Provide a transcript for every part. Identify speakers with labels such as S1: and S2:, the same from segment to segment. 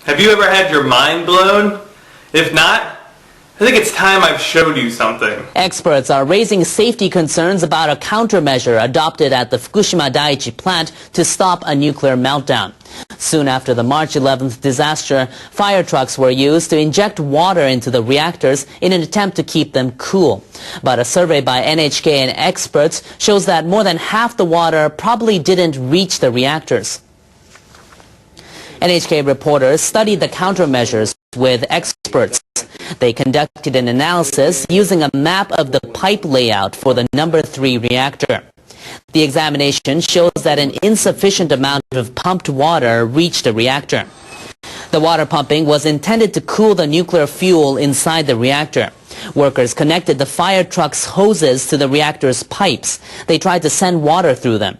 S1: Have you ever had your mind blown? If not, I think it's time I've showed you something.
S2: Experts are raising safety concerns about a countermeasure adopted at the Fukushima Daiichi plant to stop a nuclear meltdown. Soon after the March 11th disaster, fire trucks were used to inject water into the reactors in an attempt to keep them cool. But a survey by NHK and experts shows that more than half the water probably didn't reach the reactors. NHK reporters studied the countermeasures with experts. They conducted an analysis using a map of the pipe layout for the number 3 reactor. The examination shows that an insufficient amount of pumped water reached the reactor. The water pumping was intended to cool the nuclear fuel inside the reactor. Workers connected the fire truck's hoses to the reactor's pipes. They tried to send water through them.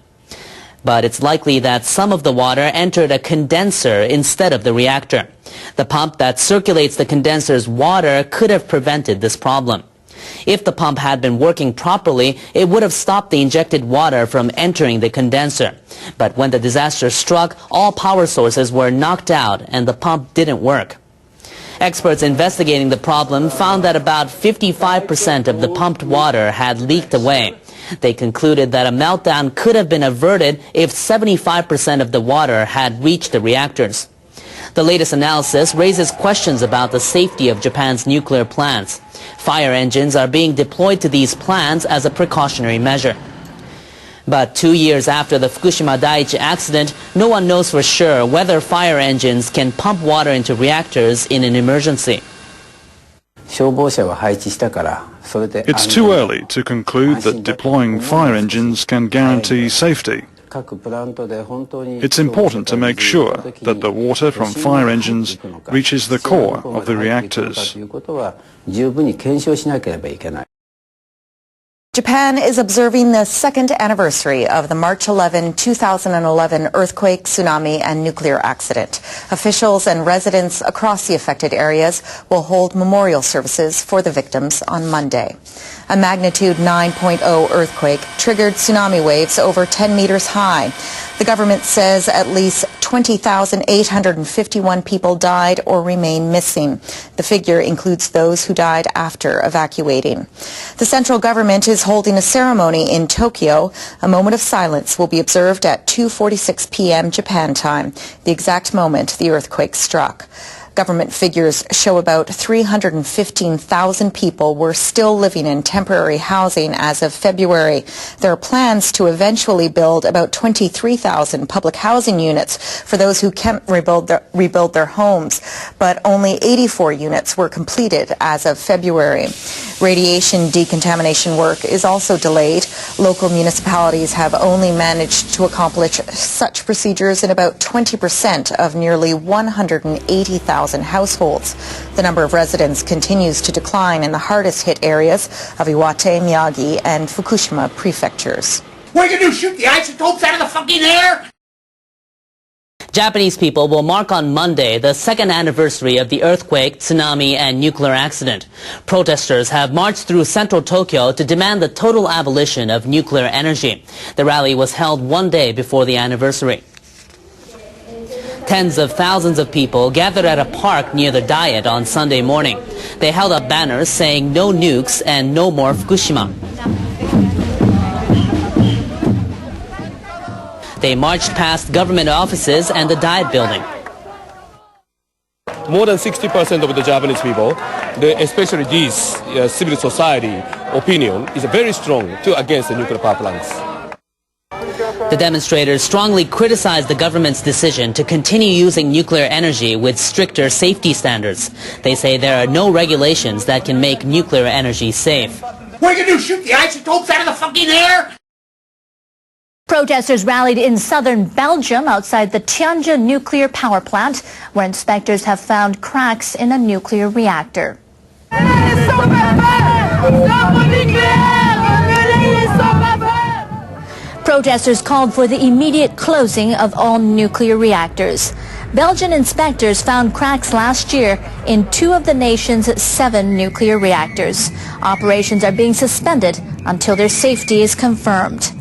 S2: But it's likely that some of the water entered a condenser instead of the reactor. The pump that circulates the condenser's water could have prevented this problem. If the pump had been working properly, it would have stopped the injected water from entering the condenser. But when the disaster struck, all power sources were knocked out and the pump didn't work. Experts investigating the problem found that about 55% of the pumped water had leaked away. They concluded that a meltdown could have been averted if 75% of the water had reached the reactors. The latest analysis raises questions about the safety of Japan's nuclear plants. Fire engines are being deployed to these plants as a precautionary measure. But 2 years after the Fukushima Daiichi accident, no one knows for sure whether fire engines can pump water into reactors in an emergency.
S3: It's too early to conclude that deploying fire engines can guarantee safety. It's important to make sure that the water from fire engines reaches the core of the reactors.
S4: Japan is observing the second anniversary of the March 11, 2011 earthquake, tsunami, and nuclear accident. Officials and residents across the affected areas will hold memorial services for the victims on Monday. A magnitude 9.0 earthquake triggered tsunami waves over 10 meters high. The government says at least 20,851 people died or remain missing. The figure includes those who died after evacuating. The central government is holding a ceremony in Tokyo. A moment of silence will be observed at 2:46 p.m. Japan time, the exact moment the earthquake struck. Government figures show about 315,000 people were still living in temporary housing as of February. There are plans to eventually build about 23,000 public housing units for those who can't rebuild their homes, but only 84 units were completed as of February. Radiation decontamination work is also delayed. Local municipalities have only managed to accomplish such procedures in about 20% of nearly 180,000 households. The number of residents continues to decline in the hardest hit areas of Iwate, Miyagi, and Fukushima prefectures.
S5: What are you going to do, shoot the isotopes out of the fucking air?
S2: Japanese people will mark on Monday the second anniversary of the earthquake, tsunami, and nuclear accident. Protesters have marched through central Tokyo to demand the total abolition of nuclear energy. The rally was held one day before the anniversary. Tens of thousands of people gathered at a park near the Diet on Sunday morning. They held up banners saying no nukes and no more Fukushima. They marched past government offices and the Diet building.
S6: More than 60% of the Japanese people, especially this civil society opinion, is very strong against the nuclear power plants.
S2: The demonstrators strongly criticized the government's decision to continue using nuclear energy with stricter safety standards. They say there are no regulations that can make nuclear energy safe.
S5: What are you going to do, shoot the isotopes out of the fucking air?
S7: Protesters rallied in southern Belgium outside the Tianjin nuclear power plant, where inspectors have found cracks in a nuclear reactor. Protesters called for the immediate closing of all nuclear reactors. Belgian inspectors found cracks last year in 2 of the nation's 7 nuclear reactors. Operations are being suspended until their safety is confirmed.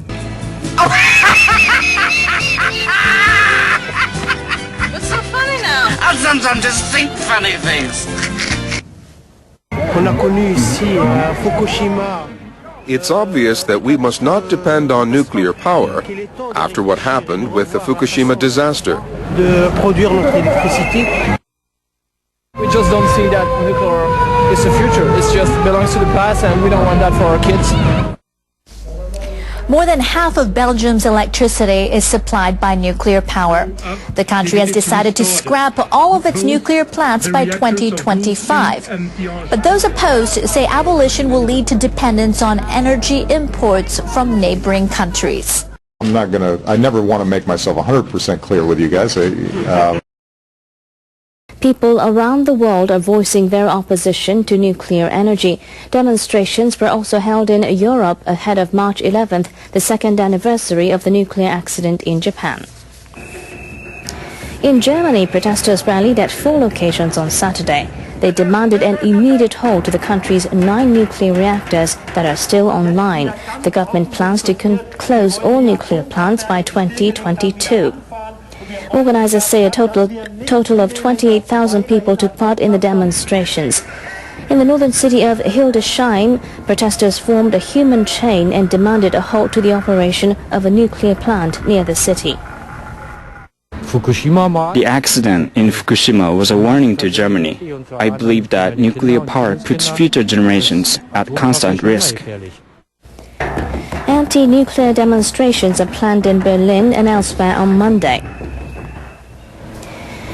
S8: What's so funny now?
S5: I'm so Sometimes I'm just think funny things.
S8: On a connu ici Fukushima.
S9: It's obvious that we must not depend on nuclear power after what happened with the Fukushima disaster.
S8: De produire notre électricité.
S10: We just don't see that nuclear is the future. It just belongs to the past, and we don't want that for our kids.
S7: More than half of Belgium's electricity is supplied by nuclear power. The country has decided to scrap all of its nuclear plants by 2025. But those opposed say abolition will lead to dependence on energy imports from neighboring countries.
S11: I never want to make myself 100% clear with you guys.
S12: People around the world are voicing their opposition to nuclear energy. Demonstrations were also held in Europe ahead of March 11th, the second anniversary of the nuclear accident in Japan. In Germany, protesters rallied at 4 locations on Saturday. They demanded an immediate halt to the country's 9 nuclear reactors that are still online. The government plans to close all nuclear plants by 2022. Organizers say a total of 28,000 people took part in the demonstrations. In the northern city of Hildesheim, protesters formed a human chain and demanded a halt to the operation of a nuclear plant near the city.
S13: The accident in Fukushima was a warning to Germany. I believe that nuclear power puts future generations at constant risk.
S12: Anti-nuclear demonstrations are planned in Berlin and elsewhere on Monday.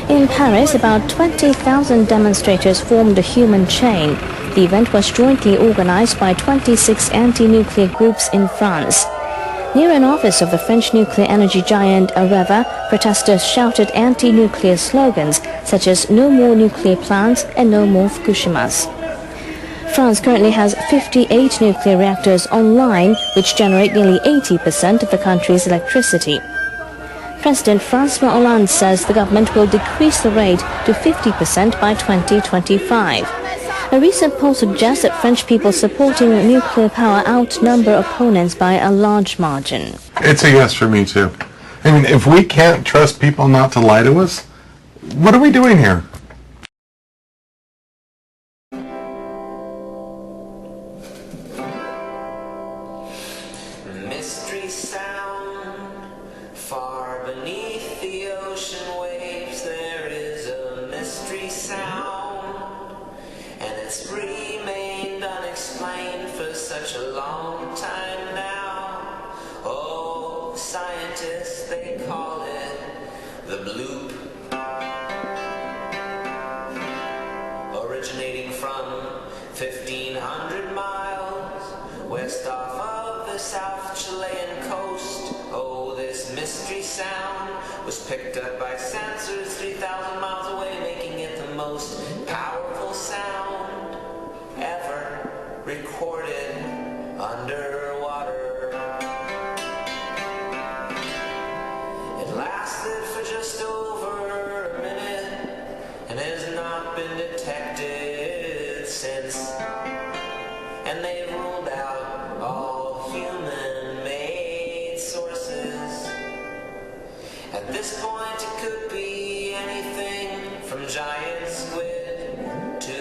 S12: In Paris, about 20,000 demonstrators formed a human chain. The event was jointly organized by 26 anti-nuclear groups in France. Near an office of the French nuclear energy giant Areva, protesters shouted anti-nuclear slogans such as "No more nuclear plants" and "No more Fukushimas." France currently has 58 nuclear reactors online, which generate nearly 80% of the country's electricity. President François Hollande says the government will decrease the rate to 50% by 2025. A recent poll suggests that French people supporting nuclear power outnumber opponents by a large margin.
S14: It's a yes for me too. I mean, if we can't trust people not to lie to us, what are we doing here?
S15: Mystery sound far beneath the ocean waves. There is a mystery sound, and it's remained unexplained for such a long time now. Oh, scientists, they call it the bloop. Originating from 1,500 miles west off of the South Chilean coast. Oh, this mystery sound was picked up by sensors 3,000 miles away, making it the most powerful sound ever recorded underwater. It lasted for just over a minute and has not been detected since. And they've ruled out all human-made sources. At this point, it could be anything from giant squid to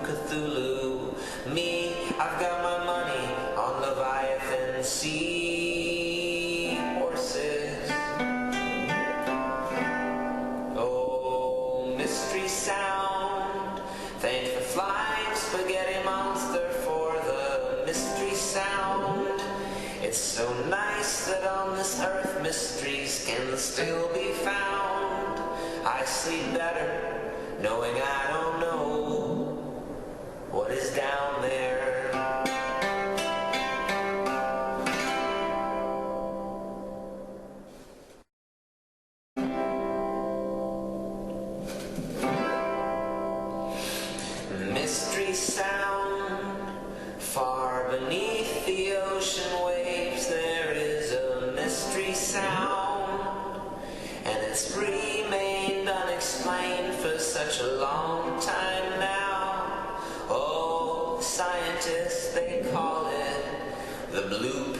S15: Cthulhu. Me, I've got my money on Leviathan sea horses. Oh, mystery sound, thank the flying spaghetti monster for the mystery sound. It's so nice that on this earth mysteries can still be found. I sleep better knowing I don't know what is down there. Mystery sound far beneath the ocean waves. There is a mystery sound, and it's remained unexplained for such a long time now. Oh, scientists, they call it the bloop.